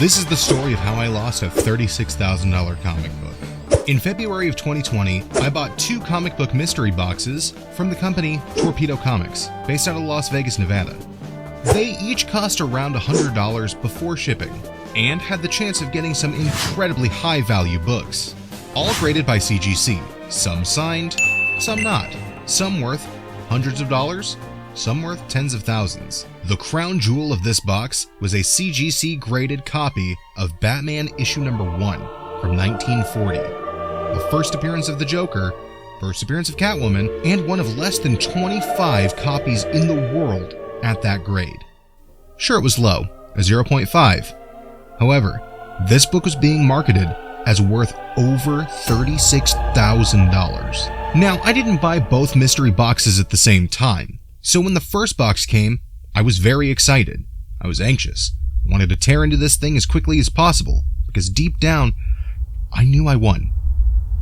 This is the story of how I lost a $36,000 comic book. In February of 2020, I bought 2 comic book mystery boxes from the company Torpedo Comics, based out of Las Vegas, Nevada. They each cost around $100 before shipping, and had the chance of getting some incredibly high-value books. All graded by CGC, some signed, some not, some worth hundreds of dollars, some worth tens of thousands. The crown jewel of this box was a CGC graded copy of Batman issue number 1 from 1940. The first appearance of the Joker, first appearance of Catwoman, and one of less than 25 copies in the world at that grade. Sure, it was low, a 0.5. However, this book was being marketed as worth over $36,000. Now, I didn't buy both mystery boxes at the same time, so when the first box came, I was very excited. I was anxious. I wanted to tear into this thing as quickly as possible, because deep down, I knew I won.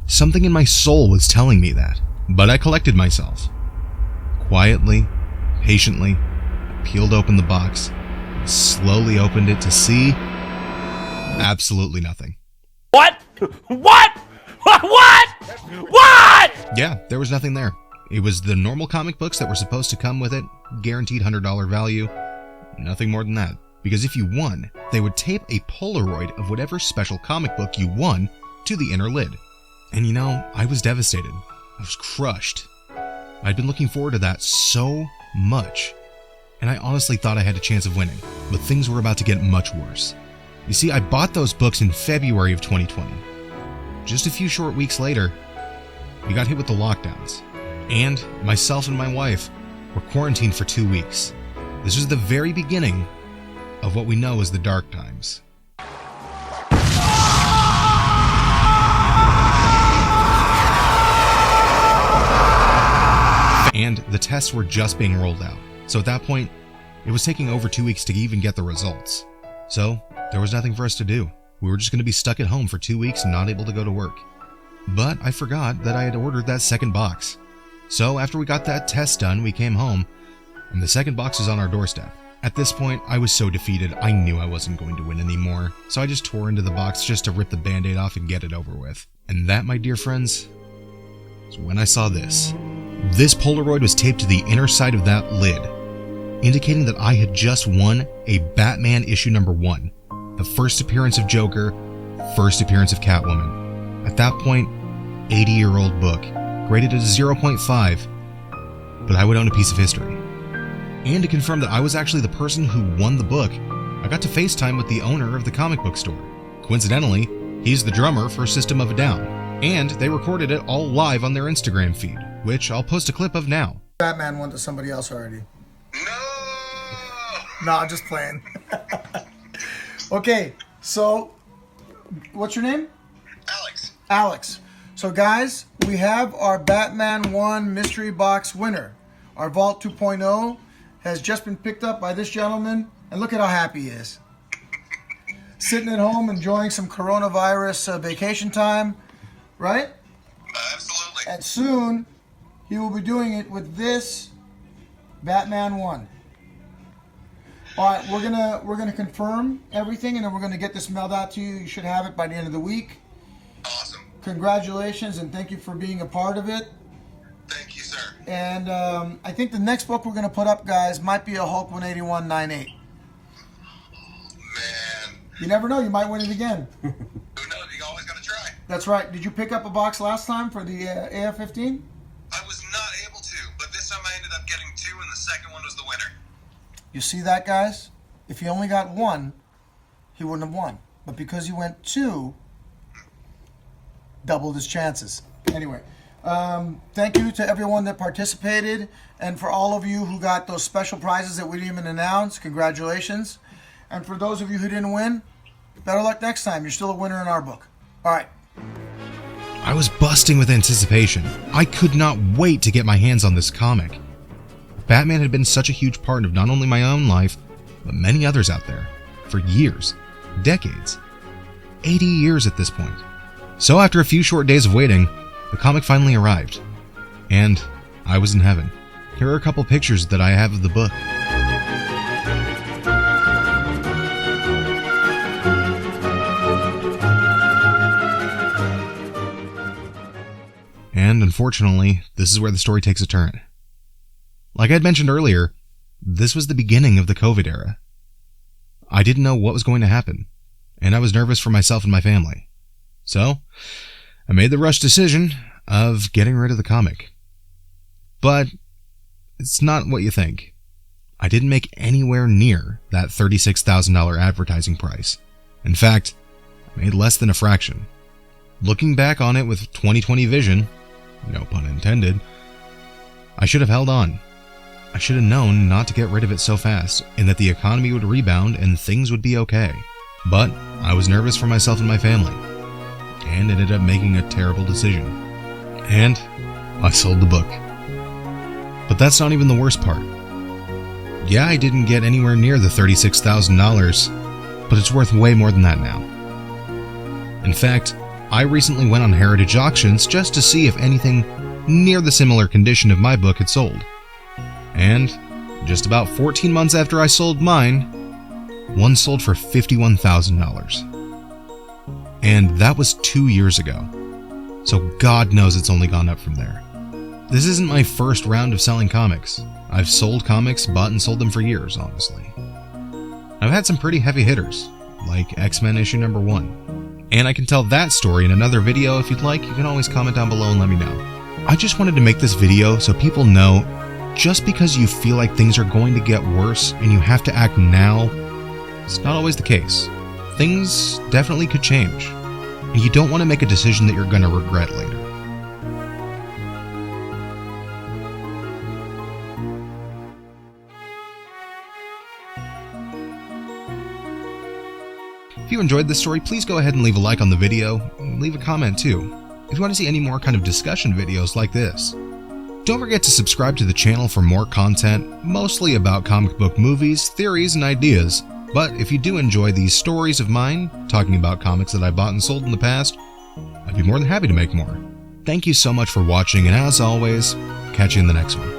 Something in my soul was telling me that, but I collected myself. Quietly, patiently, I peeled open the box, and slowly opened it to see absolutely nothing. What? What? What? What? Yeah, there was nothing there. It was the normal comic books that were supposed to come with it, guaranteed $100 value, nothing more than that. Because if you won, they would tape a Polaroid of whatever special comic book you won to the inner lid. And you know, I was devastated. I was crushed. I'd been looking forward to that so much, and I honestly thought I had a chance of winning, but things were about to get much worse. You see, I bought those books in February of 2020. Just a few short weeks later, we got hit with the lockdowns, and myself and my wife were quarantined for 2 weeks. This was the very beginning of what we know as the dark times. And the tests were just being rolled out, so at that point, it was taking over 2 weeks to even get the results. So, there was nothing for us to do. We were just going to be stuck at home for 2 weeks and not able to go to work. But I forgot that I had ordered that second box. So after we got that test done, we came home, and the second box was on our doorstep. At this point, I was so defeated, I knew I wasn't going to win anymore, so I just tore into the box just to rip the band-aid off and get it over with. And that, my dear friends, is when I saw this. This Polaroid was taped to the inner side of that lid, indicating that I had just won a Batman issue number 1. The first appearance of Joker, first appearance of Catwoman. At that point, 80-year-old book, graded at a 0.5, but I would own a piece of history. And to confirm that I was actually the person who won the book, I got to FaceTime with the owner of the comic book store. Coincidentally, he's the drummer for System of a Down, and they recorded it all live on their Instagram feed, which I'll post a clip of now. Batman went to somebody else already. No, I'm just playing. Okay, so what's your name? Alex. So guys, we have our Batman 1 mystery box winner. Our Vault 2.0 has just been picked up by this gentleman, and look at how happy he is. Sitting at home enjoying some coronavirus vacation time, right? Absolutely. And soon, he will be doing it with this Batman 1. All right, we're gonna confirm everything, and then we're gonna get this mailed out to you. You should have it by the end of the week. Awesome. Congratulations, and thank you for being a part of it. Thank you, sir. And I think the next book we're gonna put up, guys, might be a Hulk 181.98. Man. You never know, you might win it again. Who knows? You always gotta try. That's right. Did you pick up a box last time for the AF-15? I was not able to, but this time I ended up getting 2, and the second one was the winner. You see that, guys? If he only got 1, he wouldn't have won. But because he went 2, doubled his chances. Anyway, thank you to everyone that participated, and for all of you who got those special prizes that we didn't even announce, congratulations. And for those of you who didn't win, better luck next time. You're still a winner in our book. All right. I was busting with anticipation. I could not wait to get my hands on this comic. Batman had been such a huge part of not only my own life, but many others out there, for years, decades, 80 years at this point. So after a few short days of waiting, the comic finally arrived, and I was in heaven. Here are a couple pictures that I have of the book. unfortunately, this is where the story takes a turn. Like I'd mentioned earlier, this was the beginning of the COVID era. I didn't know what was going to happen, and I was nervous for myself and my family. So, I made the rush decision of getting rid of the comic. But it's not what you think. I didn't make anywhere near that $36,000 advertising price. In fact, I made less than a fraction. Looking back on it with 20/20 vision, no pun intended, I should have held on. I should have known not to get rid of it so fast, and that the economy would rebound and things would be okay. But I was nervous for myself and my family, and ended up making a terrible decision. And I sold the book. But that's not even the worst part. Yeah, I didn't get anywhere near the $36,000, but it's worth way more than that now. In fact, I recently went on Heritage Auctions just to see if anything near the similar condition of my book had sold. And just about 14 months after I sold mine, one sold for $51,000. And that was 2 years ago. So God knows it's only gone up from there. This isn't my first round of selling comics. I've sold comics, bought and sold them for years, honestly. I've had some pretty heavy hitters, like X-Men issue number 1. And I can tell that story in another video if you'd like. You can always comment down below and let me know. I just wanted to make this video so people know, just because you feel like things are going to get worse and you have to act now, it's not always the case. Things definitely could change, and you don't want to make a decision that you're going to regret later. If you enjoyed this story, please go ahead and leave a like on the video, and leave a comment too, if you want to see any more kind of discussion videos like this. Don't forget to subscribe to the channel for more content, mostly about comic book movies, theories, and ideas. But if you do enjoy these stories of mine, talking about comics that I bought and sold in the past, I'd be more than happy to make more. Thank you so much for watching, and as always, catch you in the next one.